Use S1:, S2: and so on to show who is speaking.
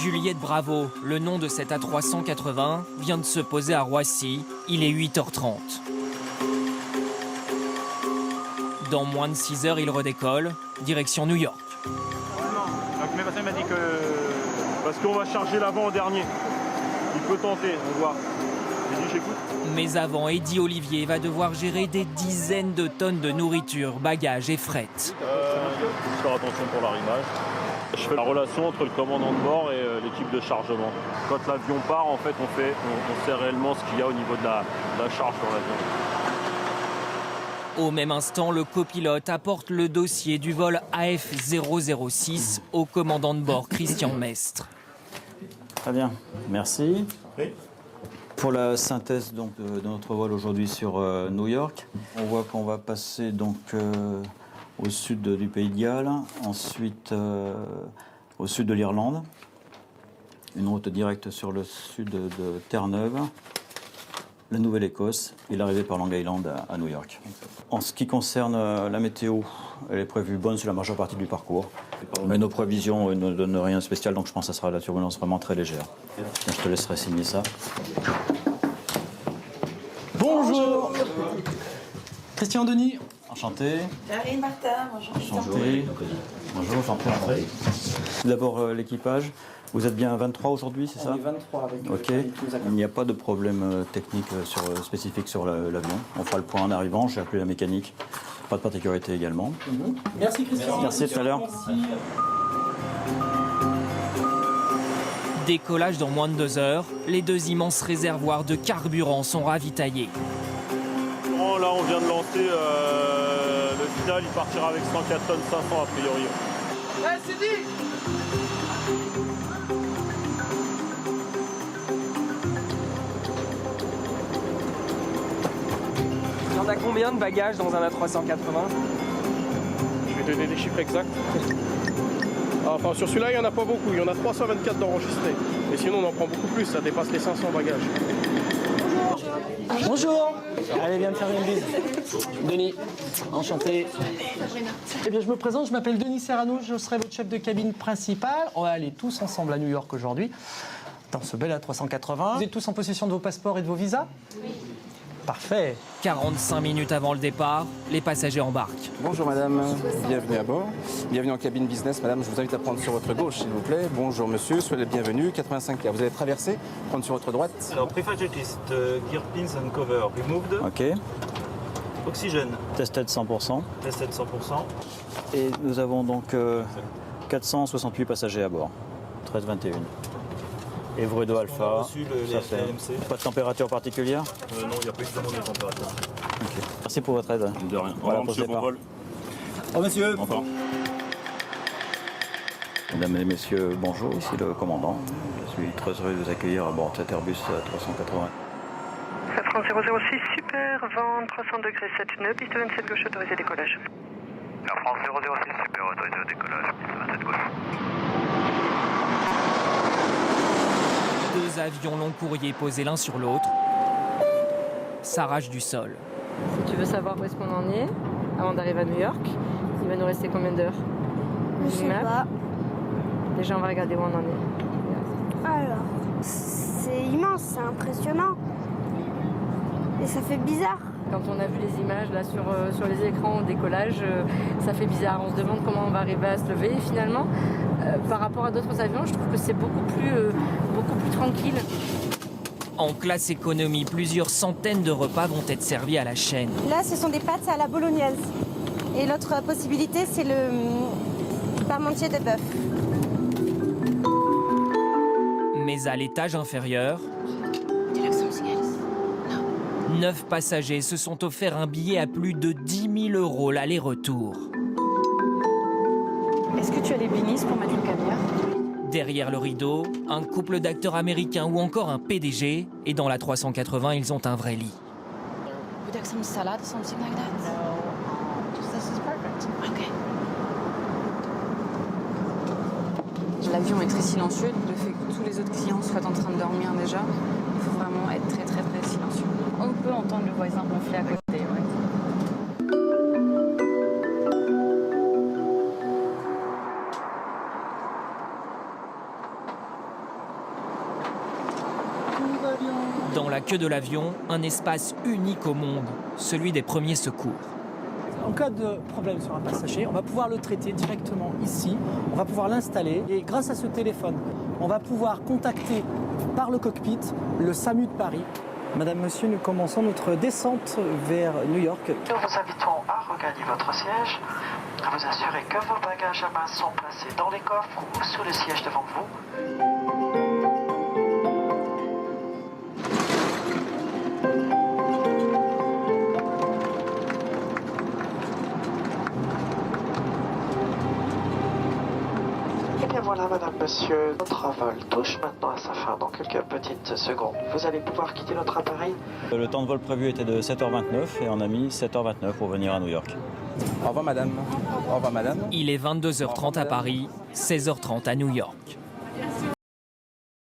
S1: Juliette Bravo, le nom de cet A380, vient de se poser à Roissy. Il est 8h30. Dans moins de 6 heures, il redécolle, direction New York.
S2: Donc mes patient m'a dit que parce qu'on va charger l'avant en dernier. Il peut tenter, on voit. J'ai dit j'écoute.
S1: Mais avant, Eddie Olivier va devoir gérer des dizaines de tonnes de nourriture, bagages et fret.
S2: Faire attention pour l'arrimage. Je fais la relation entre le commandant de bord et l'équipe de chargement. Quand l'avion part, en fait, on sait réellement ce qu'il y a au niveau de la charge dans l'avion.
S1: Au même instant, le copilote apporte le dossier du vol AF006 au commandant de bord Christian Mestre.
S3: Très bien, merci.
S2: Oui.
S3: Pour la synthèse donc, de notre vol aujourd'hui sur New York, on voit qu'on va passer donc, au sud du Pays de Galles, ensuite au sud de l'Irlande, une route directe sur le sud de Terre-Neuve, la Nouvelle-Écosse et l'arrivée par Long Island à New York. En ce qui concerne la météo, elle est prévue bonne sur la majeure partie du parcours. Mais nos prévisions ne donnent rien de spécial, donc je pense que ça sera la turbulence vraiment très légère. Je te laisserai signer ça.
S4: Bonjour. Christian Denis.
S3: Enchanté.
S5: Karine Martin, bonjour.
S3: Enchanté. Bonjour, enchanté. Tout d'abord l'équipage. Vous êtes bien 23 aujourd'hui, c'est ça?
S4: On est 23 avec
S3: Ok. Il n'y a pas de problème technique spécifique sur l'avion. On fera le point en arrivant. J'ai appelé la mécanique. Pas de particularité également.
S4: Merci Christian.
S3: Merci, tout à l'heure.
S1: Décollage dans moins de 2 heures, les 2 immenses réservoirs de carburant sont ravitaillés.
S2: Là, on vient de lancer le final. Il partira avec 104 tonnes 500 a priori.
S5: Ouais, c'est dit.
S4: Il y en a combien de bagages dans un A380?
S6: Je vais donner des chiffres exacts. Enfin, sur celui-là, il n'y en a pas beaucoup. Il y en a 324 d'enregistrés. Et sinon, on en prend beaucoup plus. Ça dépasse les 500 bagages.
S4: Bonjour. Allez, viens me faire une bise. Denis, enchanté. Eh bien, je me présente, je m'appelle Denis Serrano, je serai votre chef de cabine principal. On va aller tous ensemble à New York aujourd'hui, dans ce bel A380. Vous êtes tous en possession de vos passeports et de vos visas? Oui. Parfait.
S1: 45 minutes avant le départ, les passagers embarquent.
S7: Bonjour madame, bienvenue à bord. Bienvenue en cabine business, madame. Je vous invite à prendre sur votre gauche, s'il vous plaît. Bonjour monsieur, soyez le bienvenu. 85K. Vous allez traverser, prendre sur votre droite.
S2: Alors, pre-flight checklist, gear pins and cover removed.
S3: Ok.
S2: Oxygène,
S3: Tested 100%.
S2: tested 100%.
S3: Et nous avons donc 468 passagers à bord. 13-21. Et Vredo Alpha.
S2: On a reçu
S3: Ça fait.
S2: l'AMC.
S3: Pas de température particulière?
S2: Non, il n'y a pas eu de demande de température.
S3: Ok. Merci pour votre aide.
S2: De rien.
S3: Voilà,
S2: Au revoir,
S3: pour ce
S2: monsieur, bon
S3: départ.
S2: vol.
S3: Oh monsieur.
S2: Au revoir.
S3: Mesdames et messieurs, bonjour, ici le commandant. Je suis très heureux de vous accueillir à bord de cet Airbus 380.
S8: Safran 006, super, vent 300 degrés 7 nœuds, piste 27 gauche, autorisé décollage.
S9: Safran 006, super, autorisé au décollage, piste 27 gauche.
S1: 2 avions long courrier posés l'un sur l'autre s'arrachent du sol.
S10: Si tu veux savoir où est-ce qu'on en est, avant d'arriver à New York, il va nous rester combien d'heures?
S11: Je sais pas.
S10: Déjà, on va regarder où on en est.
S11: Alors, c'est immense, c'est impressionnant. Et ça fait bizarre.
S10: Quand on a vu les images là sur les écrans au décollage, ça fait bizarre. On se demande comment on va arriver à se lever. Et finalement, par rapport à d'autres avions, je trouve que c'est beaucoup plus tranquille.
S1: En classe économie, plusieurs centaines de repas vont être servis à la chaîne.
S11: Là, ce sont des pâtes à la bolognaise. Et l'autre possibilité, c'est le parmentier de bœuf.
S1: Mais à l'étage inférieur, 9 passagers se sont offerts un billet à plus de 10 000 € l'aller-retour.
S10: Est-ce que tu as les blinis pour mettre le caviar?
S1: Derrière le rideau, un couple d'acteurs américains ou encore un PDG. Et dans la 380, ils ont un vrai lit.
S10: Would you like some salad or something like that? No, this is perfect. Okay. L'avion est très silencieux, le fait que tous les autres clients soient en train de dormir déjà, il faut vraiment être très très très silencieux. On peut entendre le voisin ronfler à côté, ouais.
S1: Dans la queue de l'avion, un espace unique au monde, celui des premiers secours.
S4: En cas de problème sur un passager, on va pouvoir le traiter directement ici, on va pouvoir l'installer et grâce à ce téléphone, on va pouvoir contacter par le cockpit le SAMU de Paris. Madame, monsieur, nous commençons notre descente vers New York.
S12: Nous vous invitons à regagner votre siège, à vous assurer que vos bagages à main sont placés dans les coffres ou sous le siège devant vous. Et bien voilà, madame, monsieur, notre vol touche maintenant à sa fin dans quelques petites secondes. Vous allez pouvoir quitter notre appareil.
S3: Le temps de vol prévu était de 7h29 et on a mis 7h29 pour venir à New York.
S7: Au revoir madame. Au revoir madame.
S1: Il est 22h30 à Paris, 16h30 à New York.
S5: Merci